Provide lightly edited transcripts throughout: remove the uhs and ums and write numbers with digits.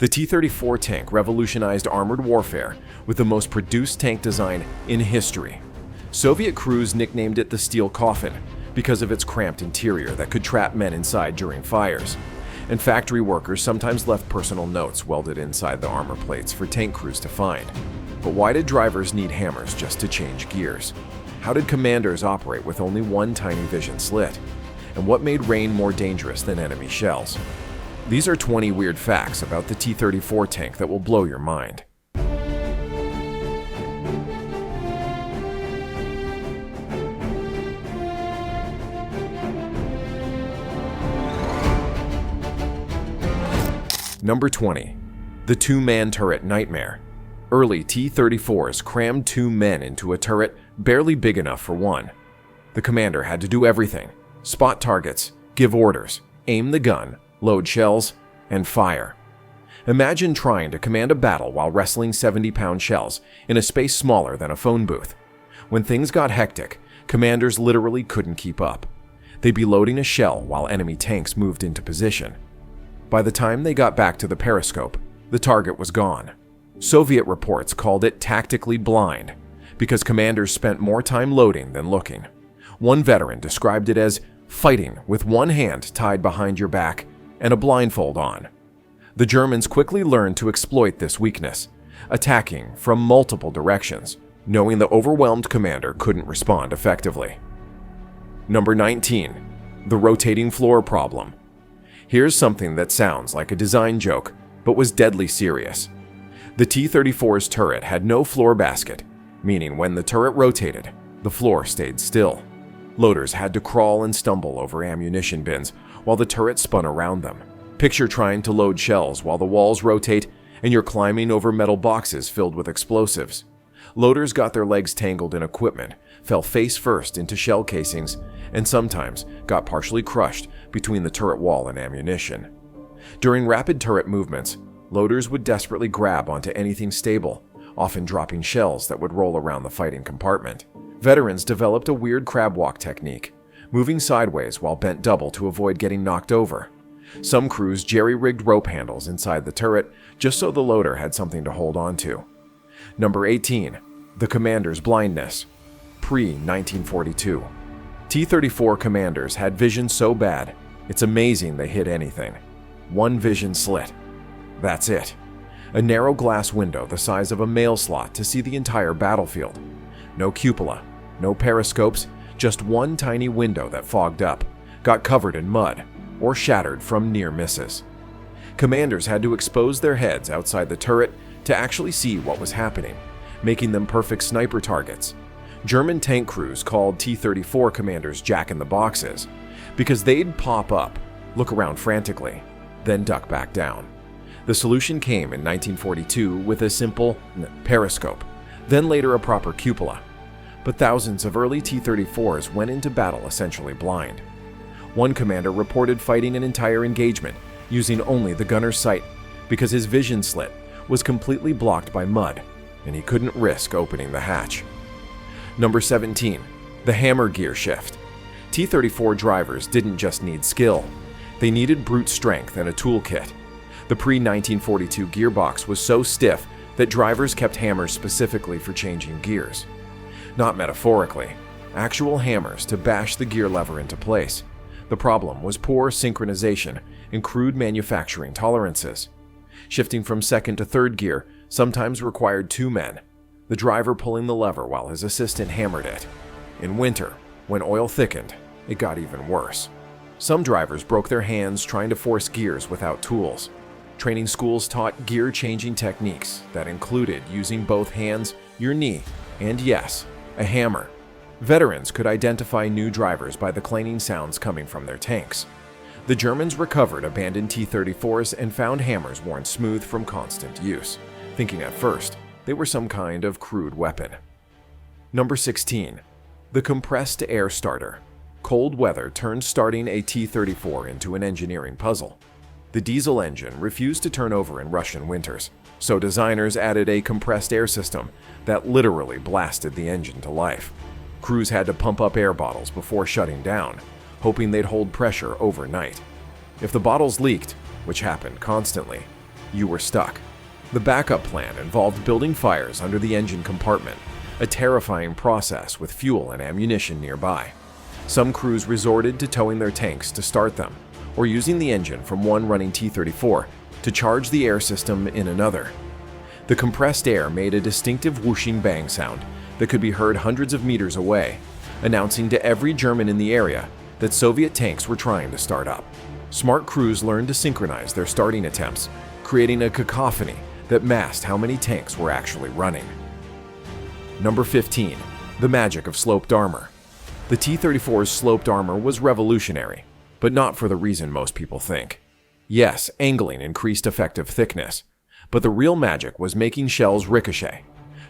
The T-34 tank revolutionized armored warfare with the most produced tank design in history. Soviet crews nicknamed it the steel coffin because of its cramped interior that could trap men inside during fires. And factory workers sometimes left personal notes welded inside the armor plates for tank crews to find. But why did drivers need hammers just to change gears? How did commanders operate with only one tiny vision slit? And what made rain more dangerous than enemy shells? These are 20 weird facts about the T-34 tank that will blow your mind. Number 20. The two-man turret nightmare. Early T-34s crammed two men into a turret barely big enough for one. The commander had to do everything: spot targets, give orders, aim the gun, load shells, and fire. Imagine trying to command a battle while wrestling 70-pound shells in a space smaller than a phone booth. When things got hectic, commanders literally couldn't keep up. They'd be loading a shell while enemy tanks moved into position. By the time they got back to the periscope, the target was gone. Soviet reports called it tactically blind because commanders spent more time loading than looking. One veteran described it as fighting with one hand tied behind your back and a blindfold on. The Germans quickly learned to exploit this weakness, attacking from multiple directions, knowing the overwhelmed commander couldn't respond effectively. Number 19. The rotating floor problem. Here's something that sounds like a design joke, but was deadly serious. The T-34's turret had no floor basket, meaning when the turret rotated, the floor stayed still. Loaders had to crawl and stumble over ammunition bins while the turret spun around them. Picture trying to load shells while the walls rotate and you're climbing over metal boxes filled with explosives. Loaders got their legs tangled in equipment, fell face first into shell casings, and sometimes got partially crushed between the turret wall and ammunition. During rapid turret movements, loaders would desperately grab onto anything stable, often dropping shells that would roll around the fighting compartment. Veterans developed a weird crab walk technique, moving sideways while bent double to avoid getting knocked over. Some crews jerry-rigged rope handles inside the turret just so the loader had something to hold on to. Number 18. The commander's blindness. Pre-1942. T-34 commanders had vision so bad, it's amazing they hit anything. One vision slit. That's it. A narrow glass window the size of a mail slot to see the entire battlefield. No cupola, no periscopes, just one tiny window that fogged up, got covered in mud, or shattered from near misses. Commanders had to expose their heads outside the turret to actually see what was happening, making them perfect sniper targets. German tank crews called T-34 commanders jack-in-the-boxes because they'd pop up, look around frantically, then duck back down. The solution came in 1942 with a simple periscope, then later a proper cupola. But thousands of early T-34s went into battle essentially blind. One commander reported fighting an entire engagement using only the gunner's sight because his vision slit was completely blocked by mud and he couldn't risk opening the hatch. Number 17. The hammer gear shift. T-34 drivers didn't just need skill. They needed brute strength and a toolkit. The pre-1942 gearbox was so stiff that drivers kept hammers specifically for changing gears. Not metaphorically, actual hammers to bash the gear lever into place. The problem was poor synchronization and crude manufacturing tolerances. Shifting from second to third gear sometimes required two men, the driver pulling the lever while his assistant hammered it. In winter, when oil thickened, it got even worse. Some drivers broke their hands trying to force gears without tools. Training schools taught gear-changing techniques that included using both hands, your knee, and yes, a hammer. Veterans could identify new drivers by the clanging sounds coming from their tanks. The Germans recovered abandoned T-34s and found hammers worn smooth from constant use, thinking at first they were some kind of crude weapon. Number 16. The compressed air starter. Cold weather turned starting a T-34 into an engineering puzzle. The diesel engine refused to turn over in Russian winters, so designers added a compressed air system that literally blasted the engine to life. Crews had to pump up air bottles before shutting down, hoping they'd hold pressure overnight. If the bottles leaked, which happened constantly, you were stuck. The backup plan involved building fires under the engine compartment, a terrifying process with fuel and ammunition nearby. Some crews resorted to towing their tanks to start them, or using the engine from one running T-34 to charge the air system in another. The compressed air made a distinctive whooshing bang sound that could be heard hundreds of meters away, announcing to every German in the area that Soviet tanks were trying to start up. Smart crews learned to synchronize their starting attempts, creating a cacophony that masked how many tanks were actually running. Number 15. The magic of sloped armor. The T-34's sloped armor was revolutionary, but not for the reason most people think. Yes, angling increased effective thickness, but the real magic was making shells ricochet.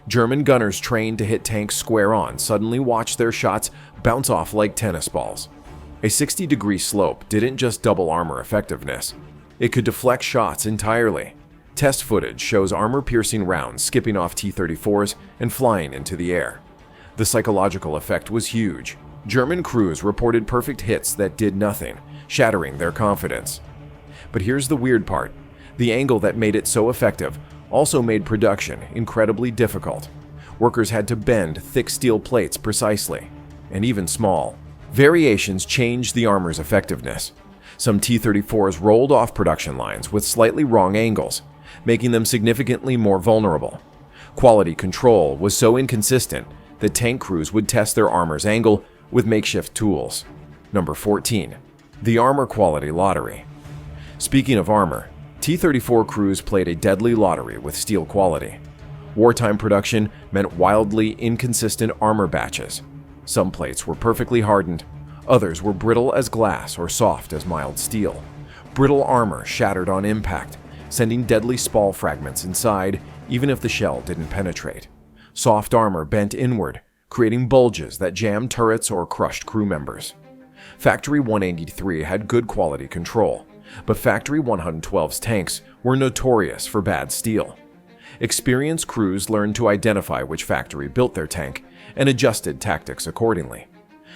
German gunners trained to hit tanks square on suddenly watched their shots bounce off like tennis balls. A 60-degree slope didn't just double armor effectiveness, it could deflect shots entirely. Test footage shows armor-piercing rounds skipping off T-34s and flying into the air. The psychological effect was huge. German crews reported perfect hits that did nothing, shattering their confidence. But here's the weird part. The angle that made it so effective also made production incredibly difficult. Workers had to bend thick steel plates precisely, and even small. Variations changed the armor's effectiveness. Some T-34s rolled off production lines with slightly wrong angles, making them significantly more vulnerable. Quality control was so inconsistent that tank crews would test their armor's angle with makeshift tools. Number 14. The armor quality lottery. Speaking of armor, T-34 crews played a deadly lottery with steel quality. Wartime production meant wildly inconsistent armor batches. Some plates were perfectly hardened, others were brittle as glass or soft as mild steel. Brittle armor shattered on impact, sending deadly spall fragments inside even if the shell didn't penetrate. Soft armor bent inward, creating bulges that jammed turrets or crushed crew members. Factory 183 had good quality control, but Factory 112's tanks were notorious for bad steel. Experienced crews learned to identify which factory built their tank and adjusted tactics accordingly.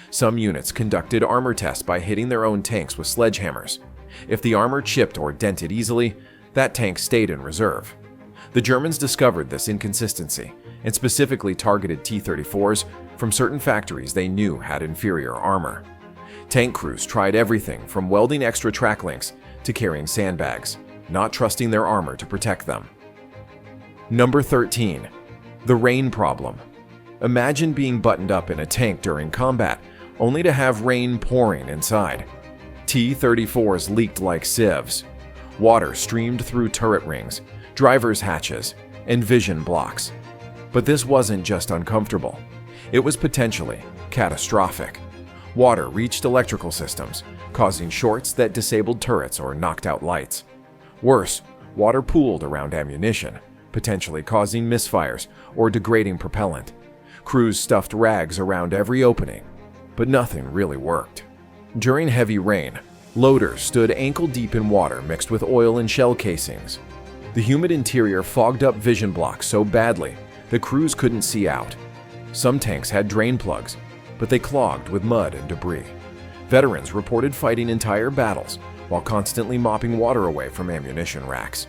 Some units conducted armor tests by hitting their own tanks with sledgehammers. If the armor chipped or dented easily, that tank stayed in reserve. The Germans discovered this inconsistency and specifically targeted T-34s from certain factories they knew had inferior armor. Tank crews tried everything from welding extra track links to carrying sandbags, not trusting their armor to protect them. Number 13. The rain problem. Imagine being buttoned up in a tank during combat, only to have rain pouring inside. T-34s leaked like sieves. Water streamed through turret rings, driver's hatches, and vision blocks. But this wasn't just uncomfortable. It was potentially catastrophic. Water reached electrical systems, causing shorts that disabled turrets or knocked out lights. Worse, water pooled around ammunition, potentially causing misfires or degrading propellant. Crews stuffed rags around every opening, but nothing really worked. During heavy rain, loaders stood ankle-deep in water mixed with oil and shell casings. The humid interior fogged up vision blocks so badly that crews couldn't see out. Some tanks had drain plugs, but they clogged with mud and debris. Veterans reported fighting entire battles while constantly mopping water away from ammunition racks.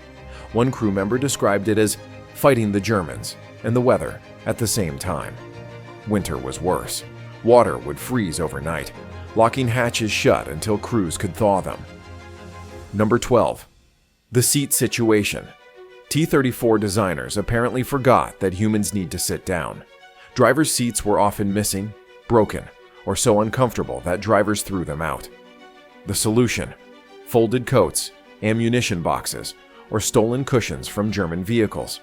One crew member described it as fighting the Germans and the weather at the same time. Winter was worse. Water would freeze overnight, locking hatches shut until crews could thaw them. Number 12. The seat situation. T-34 designers apparently forgot that humans need to sit down. Drivers' seats were often missing, broken, or so uncomfortable that drivers threw them out. The solution: folded coats, ammunition boxes, or stolen cushions from German vehicles.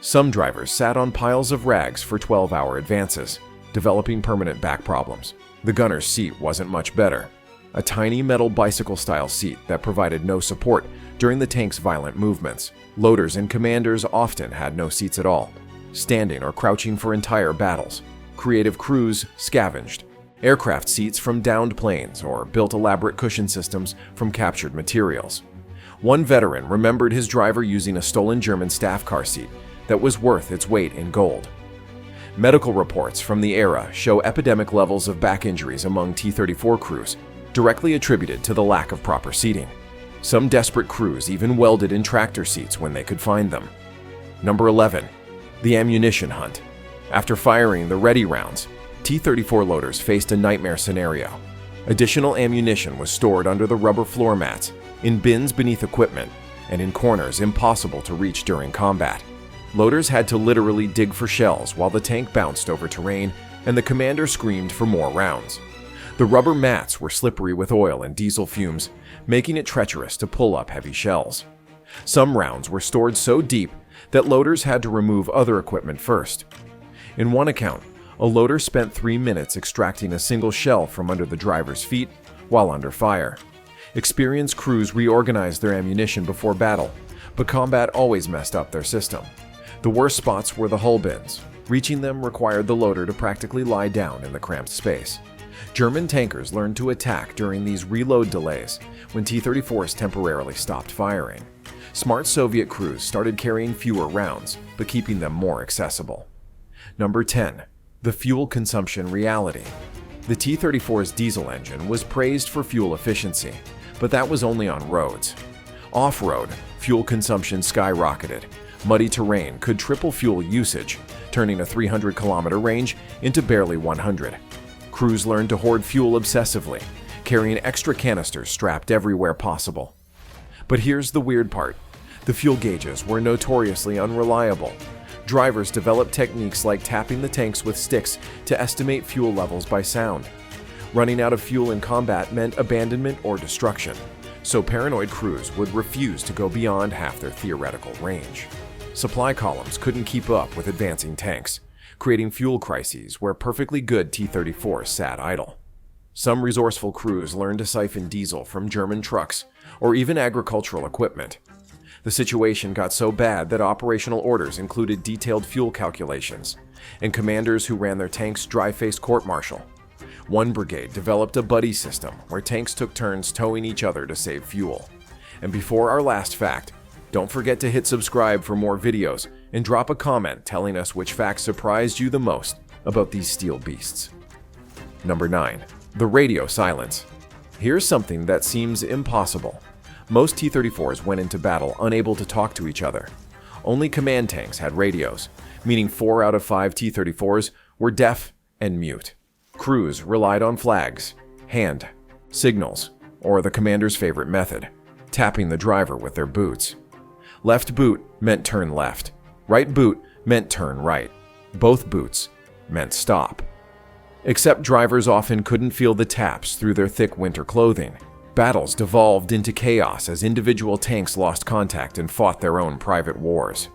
Some drivers sat on piles of rags for 12-hour advances, developing permanent back problems. The gunner's seat wasn't much better. A tiny metal bicycle-style seat that provided no support during the tank's violent movements. Loaders and commanders often had no seats at all, standing or crouching for entire battles. Creative crews scavenged aircraft seats from downed planes or built elaborate cushion systems from captured materials. One veteran remembered his driver using a stolen German staff car seat that was worth its weight in gold. Medical reports from the era show epidemic levels of back injuries among T-34 crews, directly attributed to the lack of proper seating. Some desperate crews even welded in tractor seats when they could find them. Number 11. The ammunition hunt. After firing the ready rounds, T-34 loaders faced a nightmare scenario. Additional ammunition was stored under the rubber floor mats, in bins beneath equipment, and in corners impossible to reach during combat. Loaders had to literally dig for shells while the tank bounced over terrain and the commander screamed for more rounds. The rubber mats were slippery with oil and diesel fumes, making it treacherous to pull up heavy shells. Some rounds were stored so deep that loaders had to remove other equipment first. In one account, a loader spent 3 minutes extracting a single shell from under the driver's feet while under fire. Experienced crews reorganized their ammunition before battle, but combat always messed up their system. The worst spots were the hull bins. Reaching them required the loader to practically lie down in the cramped space. German tankers learned to attack during these reload delays when T-34s temporarily stopped firing. Smart Soviet crews started carrying fewer rounds, but keeping them more accessible. Number 10. The fuel consumption reality. The T-34's diesel engine was praised for fuel efficiency, but that was only on roads. Off-road, fuel consumption skyrocketed. Muddy terrain could triple fuel usage, turning a 300-kilometer range into barely 100. Crews learned to hoard fuel obsessively, carrying extra canisters strapped everywhere possible. But here's the weird part. The fuel gauges were notoriously unreliable. Drivers developed techniques like tapping the tanks with sticks to estimate fuel levels by sound. Running out of fuel in combat meant abandonment or destruction, so paranoid crews would refuse to go beyond half their theoretical range. Supply columns couldn't keep up with advancing tanks, creating fuel crises where perfectly good T-34s sat idle. Some resourceful crews learned to siphon diesel from German trucks or even agricultural equipment. The situation got so bad that operational orders included detailed fuel calculations, and commanders who ran their tanks dry-faced court-martial. One brigade developed a buddy system where tanks took turns towing each other to save fuel. And before our last fact, don't forget to hit subscribe for more videos and drop a comment telling us which fact surprised you the most about these steel beasts. Number 9. The radio silence. Here's something that seems impossible. Most T-34s went into battle unable to talk to each other. Only command tanks had radios, meaning 4 out of 5 T-34s were deaf and mute. Crews relied on flags, hand, signals, or the commander's favorite method, tapping the driver with their boots. Left boot meant turn left. Right boot meant turn right. Both boots meant stop. Except drivers often couldn't feel the taps through their thick winter clothing. Battles devolved into chaos as individual tanks lost contact and fought their own private wars.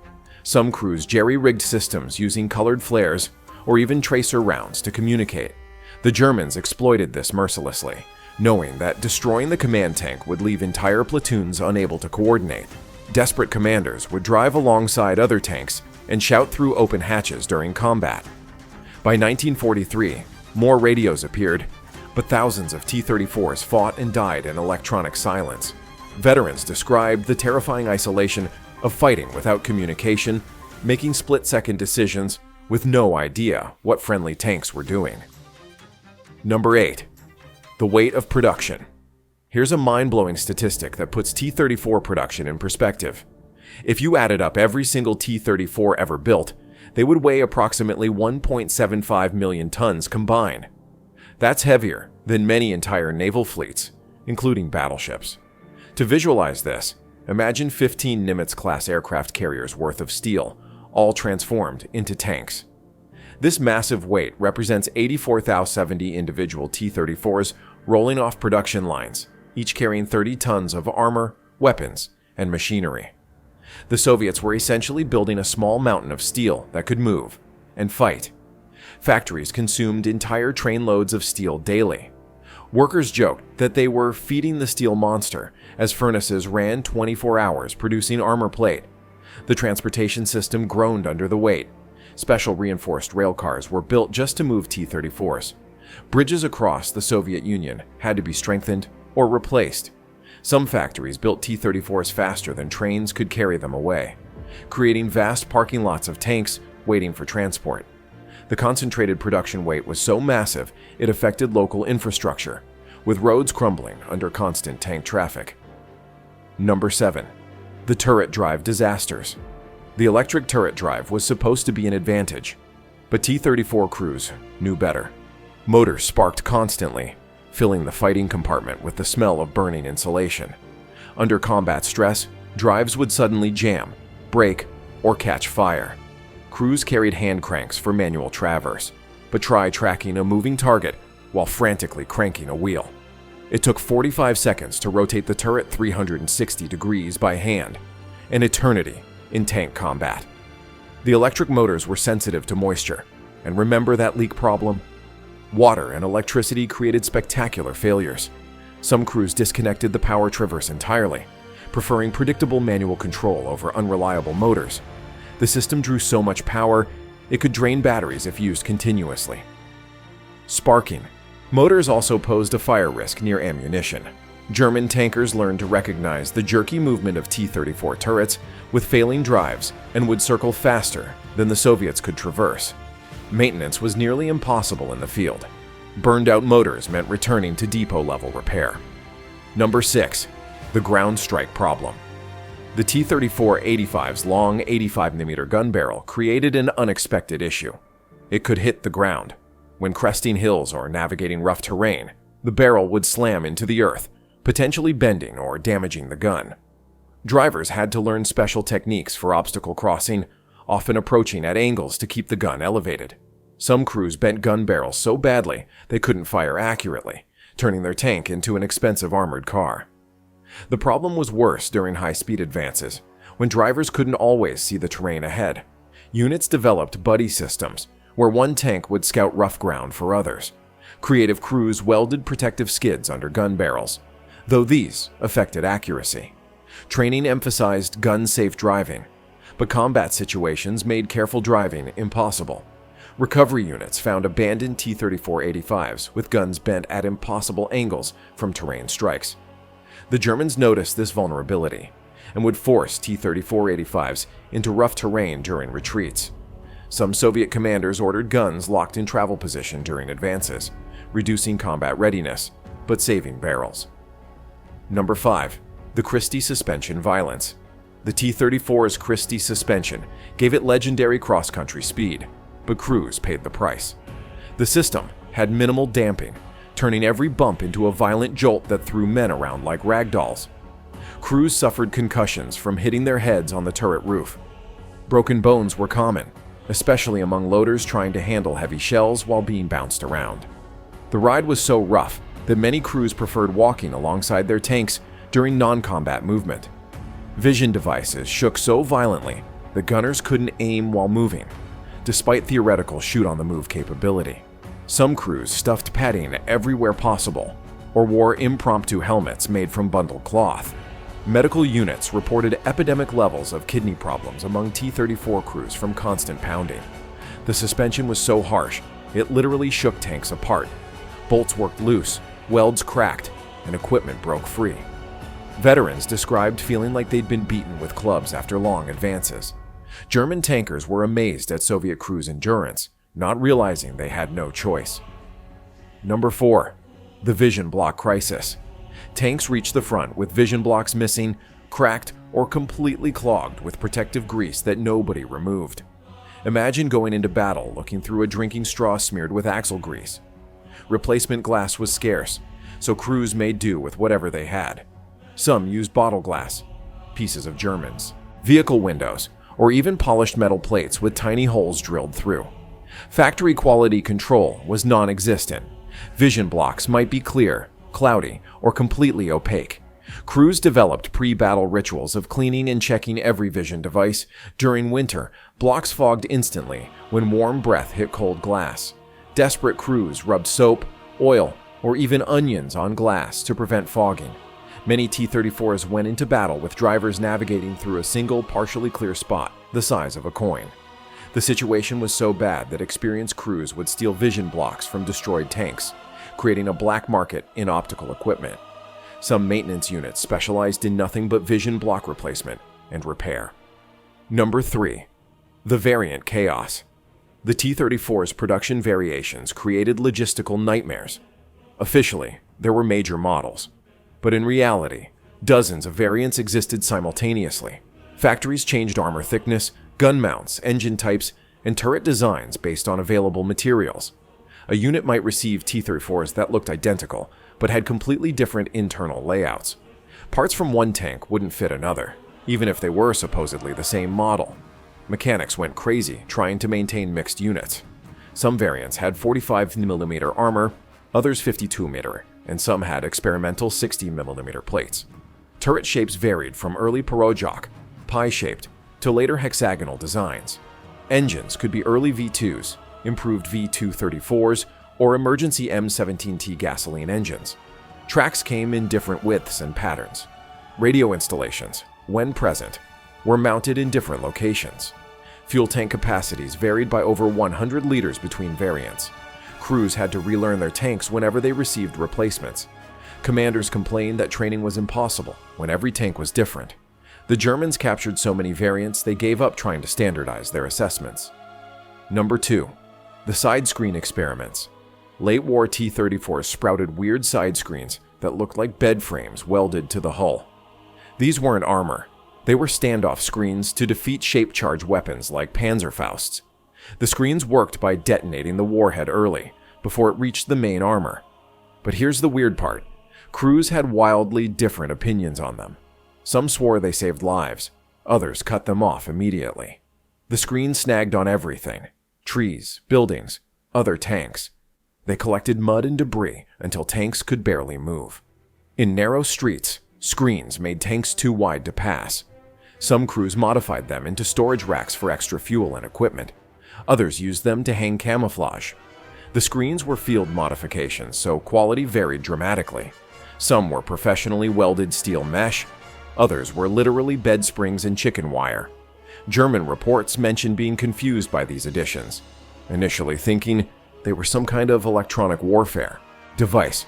Some crews jerry-rigged systems using colored flares or even tracer rounds to communicate. The Germans exploited this mercilessly, knowing that destroying the command tank would leave entire platoons unable to coordinate. Desperate commanders would drive alongside other tanks and shout through open hatches during combat. By 1943, more radios appeared, but thousands of T-34s fought and died in electronic silence. Veterans described the terrifying isolation of fighting without communication, making split-second decisions with no idea what friendly tanks were doing. Number 8. The weight of production. Here's a mind-blowing statistic that puts T-34 production in perspective. If you added up every single T-34 ever built, they would weigh approximately 1.75 million tons combined. That's heavier than many entire naval fleets, including battleships. To visualize this, imagine 15 Nimitz-class aircraft carriers worth of steel, all transformed into tanks. This massive weight represents 84,070 individual T-34s rolling off production lines, each carrying 30 tons of armor, weapons, and machinery. The Soviets were essentially building a small mountain of steel that could move and fight. Factories consumed entire trainloads of steel daily. Workers joked that they were feeding the steel monster as furnaces ran 24 hours producing armor plate. The transportation system groaned under the weight. Special reinforced rail cars were built just to move T-34s. Bridges across the Soviet Union had to be strengthened or replaced. Some factories built T-34s faster than trains could carry them away, creating vast parking lots of tanks waiting for transport. The concentrated production weight was so massive it affected local infrastructure, with roads crumbling under constant tank traffic. Number 7. The turret drive disasters. The electric turret drive was supposed to be an advantage, but T-34 crews knew better. Motors sparked constantly, filling the fighting compartment with the smell of burning insulation. Under combat stress, drives would suddenly jam, break, or catch fire. Crews carried hand cranks for manual traverse, but try tracking a moving target while frantically cranking a wheel. It took 45 seconds to rotate the turret 360 degrees by hand, an eternity in tank combat. The electric motors were sensitive to moisture, and remember that leak problem? Water and electricity created spectacular failures. Some crews disconnected the power traverse entirely, preferring predictable manual control over unreliable motors. The system drew so much power, it could drain batteries if used continuously. Sparking. Motors also posed a fire risk near ammunition. German tankers learned to recognize the jerky movement of T-34 turrets with failing drives and would circle faster than the Soviets could traverse. Maintenance was nearly impossible in the field. Burned-out motors meant returning to depot-level repair. Number 6. The ground strike problem. The T-34-85's long 85mm gun barrel created an unexpected issue. It could hit the ground. When cresting hills or navigating rough terrain, the barrel would slam into the earth, potentially bending or damaging the gun. Drivers had to learn special techniques for obstacle crossing, often approaching at angles to keep the gun elevated. Some crews bent gun barrels so badly they couldn't fire accurately, turning their tank into an expensive armored car. The problem was worse during high-speed advances, when drivers couldn't always see the terrain ahead. Units developed buddy systems, where one tank would scout rough ground for others. Creative crews welded protective skids under gun barrels, though these affected accuracy. Training emphasized gun-safe driving, but combat situations made careful driving impossible. Recovery units found abandoned T-34-85s with guns bent at impossible angles from terrain strikes. The Germans noticed this vulnerability and would force T-34-85s into rough terrain during retreats. Some Soviet commanders ordered guns locked in travel position during advances, reducing combat readiness, but saving barrels. Number 5. The Christie Suspension Violence. The T-34's Christie Suspension gave it legendary cross-country speed, but crews paid the price. The system had minimal damping, turning every bump into a violent jolt that threw men around like ragdolls. Crews suffered concussions from hitting their heads on the turret roof. Broken bones were common, especially among loaders trying to handle heavy shells while being bounced around. The ride was so rough that many crews preferred walking alongside their tanks during non-combat movement. Vision devices shook so violently that gunners couldn't aim while moving, despite theoretical shoot-on-the-move capability. Some crews stuffed padding everywhere possible or wore impromptu helmets made from bundled cloth. Medical units reported epidemic levels of kidney problems among T-34 crews from constant pounding. The suspension was so harsh, it literally shook tanks apart. Bolts worked loose, welds cracked, and equipment broke free. Veterans described feeling like they'd been beaten with clubs after long advances. German tankers were amazed at Soviet crews' endurance, not realizing they had no choice. Number 4. The vision block crisis. Tanks reached the front with vision blocks missing, cracked, or completely clogged with protective grease that nobody removed. Imagine going into battle looking through a drinking straw smeared with axle grease. Replacement glass was scarce, so crews made do with whatever they had. Some used bottle glass, pieces of Germans, vehicle windows, or even polished metal plates with tiny holes drilled through. Factory quality control was non-existent. Vision blocks might be clear, cloudy, or completely opaque. Crews developed pre-battle rituals of cleaning and checking every vision device. During winter, blocks fogged instantly when warm breath hit cold glass. Desperate crews rubbed soap, oil, or even onions on glass to prevent fogging. Many T-34s went into battle with drivers navigating through a single partially clear spot the size of a coin. The situation was so bad that experienced crews would steal vision blocks from destroyed tanks, creating a black market in optical equipment. Some maintenance units specialized in nothing but vision block replacement and repair. Number 3. The variant chaos. The T-34's production variations created logistical nightmares. Officially, there were major models, but in reality, Dozens of variants existed simultaneously. Factories changed armor thickness, gun mounts, engine types, and turret designs based on available materials. A unit might receive T-34s that looked identical, but had completely different internal layouts. Parts from one tank wouldn't fit another, even if they were supposedly the same model. Mechanics went crazy trying to maintain mixed units. Some variants had 45mm armor, others 52mm, and some had experimental 60mm plates. Turret shapes varied from early Pirojok, pie-shaped, to later hexagonal designs. Engines could be early V2s, improved V234s, or emergency M17T gasoline engines. Tracks came in different widths and patterns. Radio installations, when present, were mounted in different locations. Fuel tank capacities varied by over 100 liters between variants. Crews had to relearn their tanks whenever they received replacements. Commanders complained that training was impossible when every tank was different. The Germans captured so many variants they gave up trying to standardize their assessments. Number 2. The side screen experiments. Late war T-34s sprouted weird side screens that looked like bed frames welded to the hull. These weren't armor. They were standoff screens to defeat shape-charge weapons like Panzerfausts. The screens worked by detonating the warhead early, before it reached the main armor. But here's the weird part. Crews had wildly different opinions on them. Some swore they saved lives, others cut them off immediately. The screens snagged on everything: trees, buildings, other tanks. They collected mud and debris until tanks could barely move. In narrow streets, screens made tanks too wide to pass. Some crews modified them into storage racks for extra fuel and equipment. Others used them to hang camouflage. The screens were field modifications, so quality varied dramatically. Some were professionally welded steel mesh. Others were literally bed springs and chicken wire. German reports mentioned being confused by these additions, initially thinking they were some kind of electronic warfare device.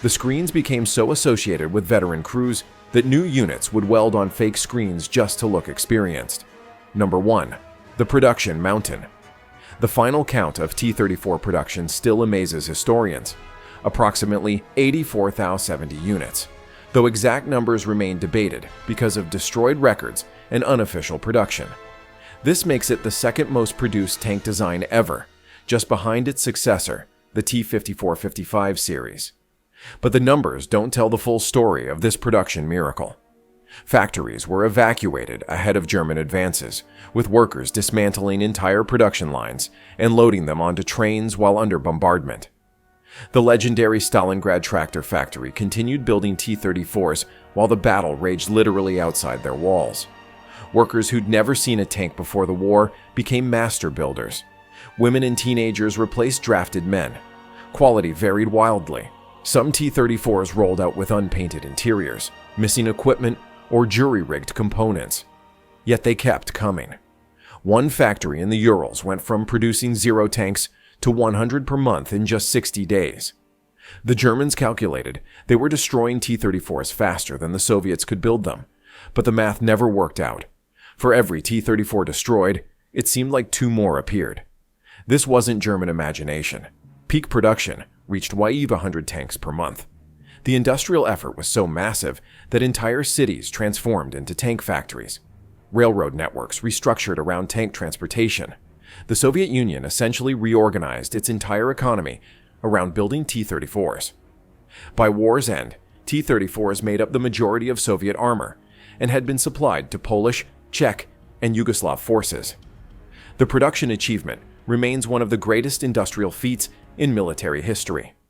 The screens became so associated with veteran crews that new units would weld on fake screens just to look experienced. Number 1. The production mountain. The final count of T-34 production still amazes historians. Approximately 84,070 units, though exact numbers remain debated because of destroyed records and unofficial production. This makes it the second most produced tank design ever, just behind its successor, the T-54-55 series. But the numbers don't tell the full story of this production miracle. Factories were evacuated ahead of German advances, with workers dismantling entire production lines and loading them onto trains while under bombardment. The legendary Stalingrad tractor factory continued building T-34s while the battle raged literally outside their walls. Workers who'd never seen a tank before the war became master builders. Women and teenagers replaced drafted men. Quality varied wildly. Some T-34s rolled out with unpainted interiors, missing equipment, or jury-rigged components. Yet they kept coming. One factory in the Urals went from producing 0 tanks to 100 per month in just 60 days. The Germans calculated they were destroying T-34s faster than the Soviets could build them, but the math never worked out. For every T-34 destroyed, it seemed like 2 more appeared. This wasn't German imagination. Peak production reached 100 tanks per month. The industrial effort was so massive that entire cities transformed into tank factories. Railroad networks restructured around tank transportation. The Soviet Union essentially reorganized its entire economy around building T-34s. By war's end, T-34s made up the majority of Soviet armor and had been supplied to Polish, Czech, and Yugoslav forces. The production achievement remains one of the greatest industrial feats in military history.